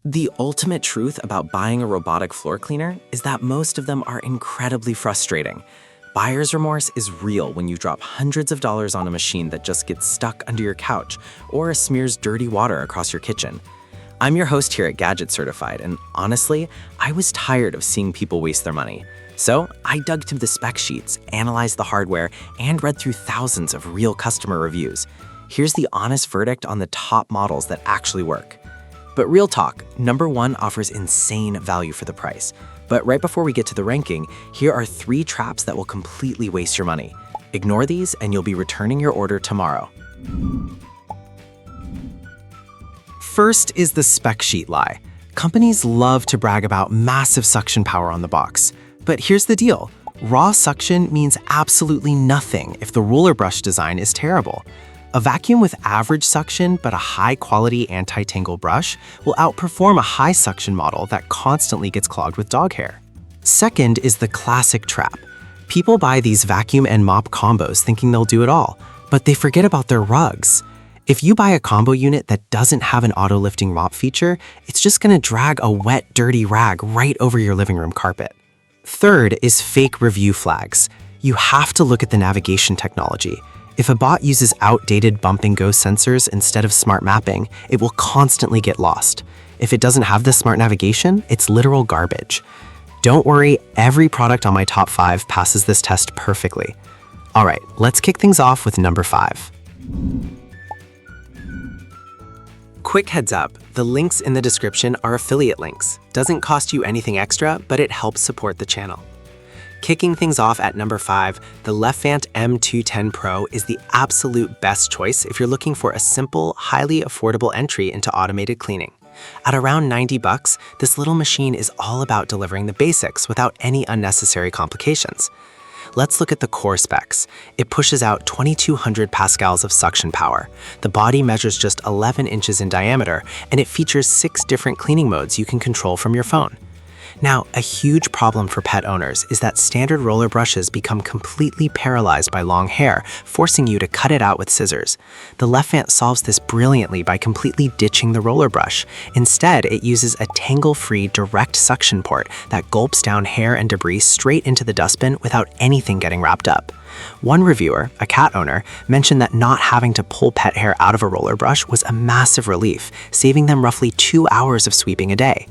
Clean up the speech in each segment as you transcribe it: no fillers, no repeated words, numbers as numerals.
The ultimate truth about buying a robotic floor cleaner is that most of them are incredibly frustrating. Buyer's remorse is real when you drop hundreds of dollars on a machine that just gets stuck under your couch or smears dirty water across your kitchen. I'm your host here at Gadget Certified, and honestly, I was tired of seeing people waste their money. So I dug through the spec sheets, analyzed the hardware, and read through thousands of real customer reviews. Here's the honest verdict on the top models that actually work. But real talk, number one offers insane value for the price. But right before we get to the ranking, here are 3 traps that will completely waste your money. Ignore these and you'll be returning your order tomorrow. First is the spec sheet lie. Companies love to brag about massive suction power on the box. But here's the deal. Raw suction means absolutely nothing if the roller brush design is terrible. A vacuum with average suction but a high-quality anti-tangle brush will outperform a high suction model that constantly gets clogged with dog hair. Second is the classic trap. People buy these vacuum and mop combos thinking they'll do it all, but they forget about their rugs. If you buy a combo unit that doesn't have an auto-lifting mop feature, it's just gonna drag a wet, dirty rag right over your living room carpet. Third is fake review flags. You have to look at the navigation technology. If a bot uses outdated bump and go sensors instead of smart mapping, it will constantly get lost. If it doesn't have this smart navigation, it's literal garbage. Don't worry, every product on my top 5 passes this test perfectly. All right, let's kick things off with number 5. Quick heads up, the links in the description are affiliate links. Doesn't cost you anything extra, but it helps support the channel. Kicking things off at number 5, the Lefant M210 Pro is the absolute best choice if you're looking for a simple, highly affordable entry into automated cleaning. At around $90, this little machine is all about delivering the basics without any unnecessary complications. Let's look at the core specs. It pushes out 2200 pascals of suction power. The body measures just 11 inches in diameter, and it features 6 different cleaning modes you can control from your phone. Now, a huge problem for pet owners is that standard roller brushes become completely paralyzed by long hair, forcing you to cut it out with scissors. The Lefant solves this brilliantly by completely ditching the roller brush. Instead, it uses a tangle-free direct suction port that gulps down hair and debris straight into the dustbin without anything getting wrapped up. One reviewer, a cat owner, mentioned that not having to pull pet hair out of a roller brush was a massive relief, saving them roughly 2 hours of sweeping a day.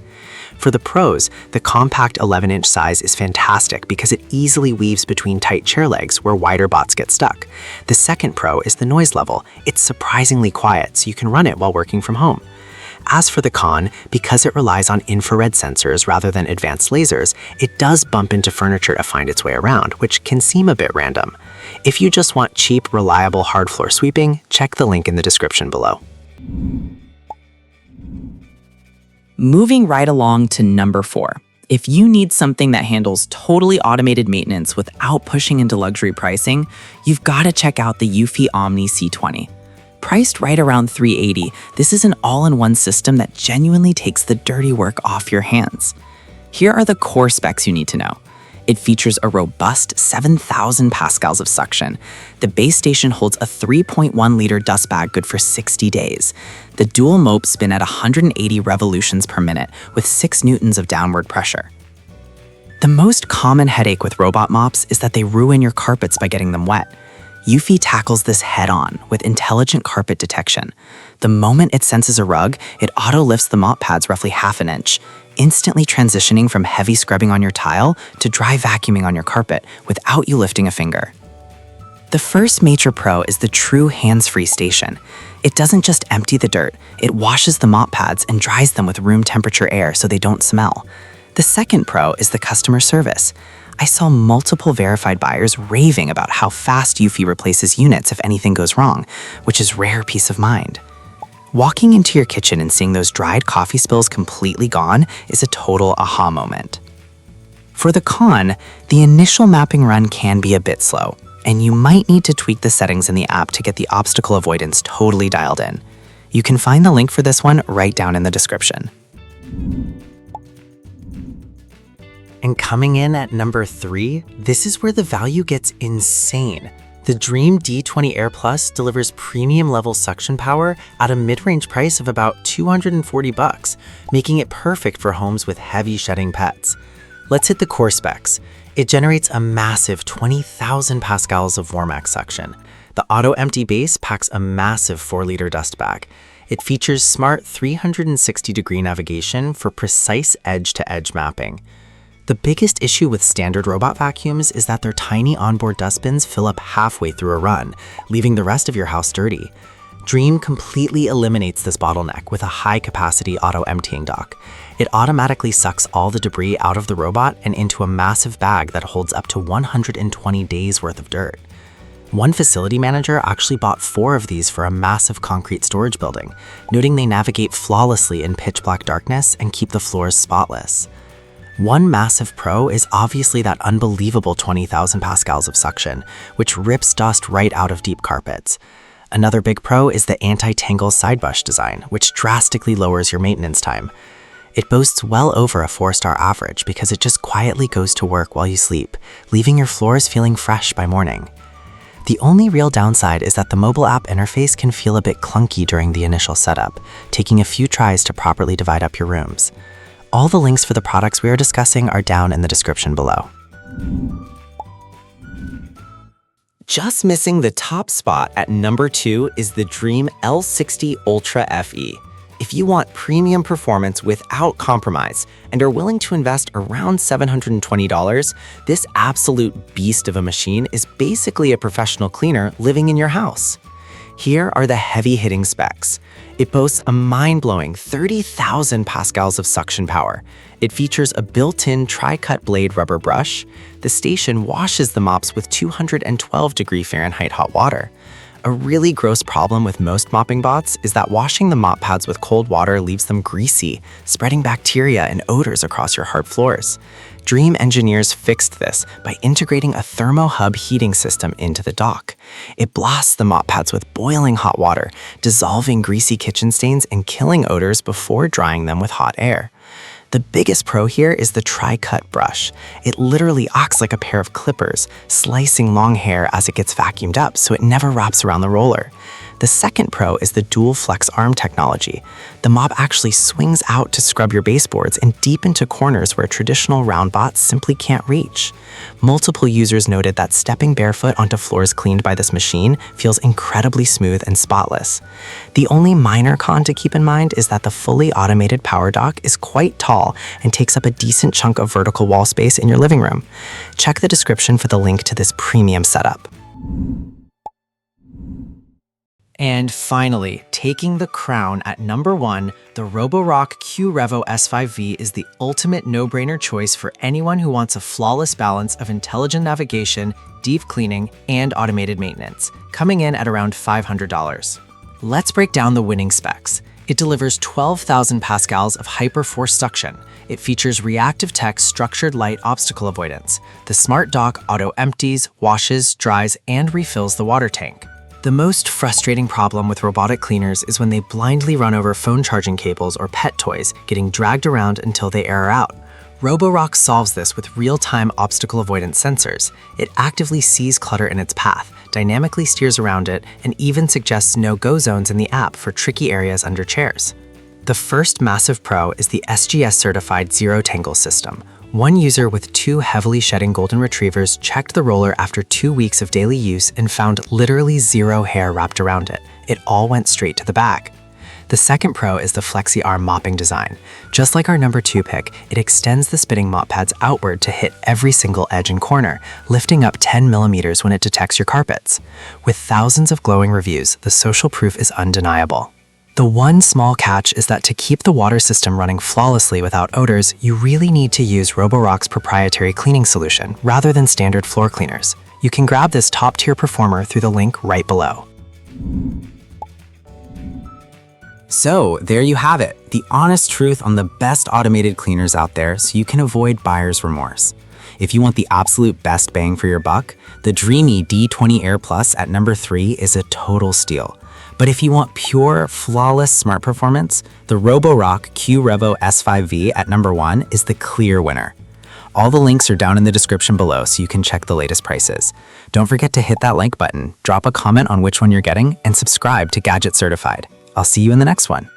For the pros, the compact 11-inch size is fantastic because it easily weaves between tight chair legs where wider bots get stuck. The second pro is the noise level. It's surprisingly quiet, so you can run it while working from home. As for the con, because it relies on infrared sensors rather than advanced lasers, it does bump into furniture to find its way around, which can seem a bit random. If you just want cheap, reliable hard floor sweeping, check the link in the description below. Moving right along to number 4. If you need something that handles totally automated maintenance without pushing into luxury pricing, you've got to check out the eufy Omni C20. Priced right around $380, this is an all-in-one system that genuinely takes the dirty work off your hands. Here are the core specs you need to know. It features a robust 7,000 pascals of suction. The base station holds a 3.1-liter dust bag good for 60 days. The dual mopes spin at 180 revolutions per minute with 6 newtons of downward pressure. The most common headache with robot mops is that they ruin your carpets by getting them wet. Eufy tackles this head-on with intelligent carpet detection. The moment it senses a rug, it auto-lifts the mop pads roughly half an inch, instantly transitioning from heavy scrubbing on your tile to dry vacuuming on your carpet without you lifting a finger. The first major pro is the true hands-free station. It doesn't just empty the dirt, it washes the mop pads and dries them with room temperature air so they don't smell. The second pro is the customer service. I saw multiple verified buyers raving about how fast eufy replaces units if anything goes wrong, which is rare peace of mind. Walking into your kitchen and seeing those dried coffee spills completely gone is a total aha moment. For the con, the initial mapping run can be a bit slow, and you might need to tweak the settings in the app to get the obstacle avoidance totally dialed in. You can find the link for this one right down in the description. And coming in at number 3, this is where the value gets insane. The Dreame D20 Air Plus delivers premium level suction power at a mid-range price of about $240, making it perfect for homes with heavy shedding pets. Let's hit the core specs. It generates a massive 20,000 pascals of Warmax suction. The auto-empty base packs a massive 4-liter dust bag. It features smart 360-degree navigation for precise edge-to-edge mapping. The biggest issue with standard robot vacuums is that their tiny onboard dustbins fill up halfway through a run, leaving the rest of your house dirty. Dreame completely eliminates this bottleneck with a high-capacity auto-emptying dock. It automatically sucks all the debris out of the robot and into a massive bag that holds up to 120 days worth of dirt. One facility manager actually bought 4 of these for a massive concrete storage building, noting they navigate flawlessly in pitch-black darkness and keep the floors spotless. One massive pro is obviously that unbelievable 20,000 pascals of suction, which rips dust right out of deep carpets. Another big pro is the anti-tangle side brush design, which drastically lowers your maintenance time. It boasts well over a 4-star average because it just quietly goes to work while you sleep, leaving your floors feeling fresh by morning. The only real downside is that the mobile app interface can feel a bit clunky during the initial setup, taking a few tries to properly divide up your rooms. All the links for the products we are discussing are down in the description below. Just missing the top spot at number 2 is the Dreame L60 Ultra FE. If you want premium performance without compromise and are willing to invest around $720, this absolute beast of a machine is basically a professional cleaner living in your house. Here are the heavy-hitting specs. It boasts a mind-blowing 30,000 pascals of suction power. It features a built-in tri-cut blade rubber brush. The station washes the mops with 212 Fahrenheit hot water. A really gross problem with most mopping bots is that washing the mop pads with cold water leaves them greasy, spreading bacteria and odors across your hard floors. Dreame engineers fixed this by integrating a thermo-hub heating system into the dock. It blasts the mop pads with boiling hot water, dissolving greasy kitchen stains and killing odors before drying them with hot air. The biggest pro here is the tri-cut brush. It literally acts like a pair of clippers, slicing long hair as it gets vacuumed up so it never wraps around the roller. The second pro is the dual flex arm technology. The mop actually swings out to scrub your baseboards and deep into corners where traditional round bots simply can't reach. Multiple users noted that stepping barefoot onto floors cleaned by this machine feels incredibly smooth and spotless. The only minor con to keep in mind is that the fully automated power dock is quite tall and takes up a decent chunk of vertical wall space in your living room. Check the description for the link to this premium setup. And finally, taking the crown at number 1, the roborock Qrevo S5V is the ultimate no-brainer choice for anyone who wants a flawless balance of intelligent navigation, deep cleaning, and automated maintenance, coming in at around $500. Let's break down the winning specs. It delivers 12,000 pascals of hyperforce suction. It features reactive tech structured light obstacle avoidance. The smart dock auto-empties, washes, dries, and refills the water tank. The most frustrating problem with robotic cleaners is when they blindly run over phone charging cables or pet toys, getting dragged around until they air out. Roborock solves this with real-time obstacle avoidance sensors. It actively sees clutter in its path, dynamically steers around it, and even suggests no-go zones in the app for tricky areas under chairs. The first massive pro is the SGS-certified Zero Tangle system. One user with 2 heavily shedding golden retrievers checked the roller after 2 weeks of daily use and found literally 0 hair wrapped around it. It all went straight to the bag. The second pro is the flexi arm mopping design. Just like our number 2 pick, it extends the spitting mop pads outward to hit every single edge and corner, lifting up 10 millimeters when it detects your carpets. With thousands of glowing reviews, the social proof is undeniable. The one small catch is that to keep the water system running flawlessly without odors, you really need to use Roborock's proprietary cleaning solution rather than standard floor cleaners. You can grab this top-tier performer through the link right below. So there you have it, the honest truth on the best automated cleaners out there so you can avoid buyer's remorse. If you want the absolute best bang for your buck, the Dreame D20 Air Plus at number 3 is a total steal. But if you want pure, flawless smart performance, the roborock Qrevo S5V at number 1 is the clear winner. All the links are down in the description below so you can check the latest prices. Don't forget to hit that like button, drop a comment on which one you're getting, and subscribe to Gadget Certified. I'll see you in the next one.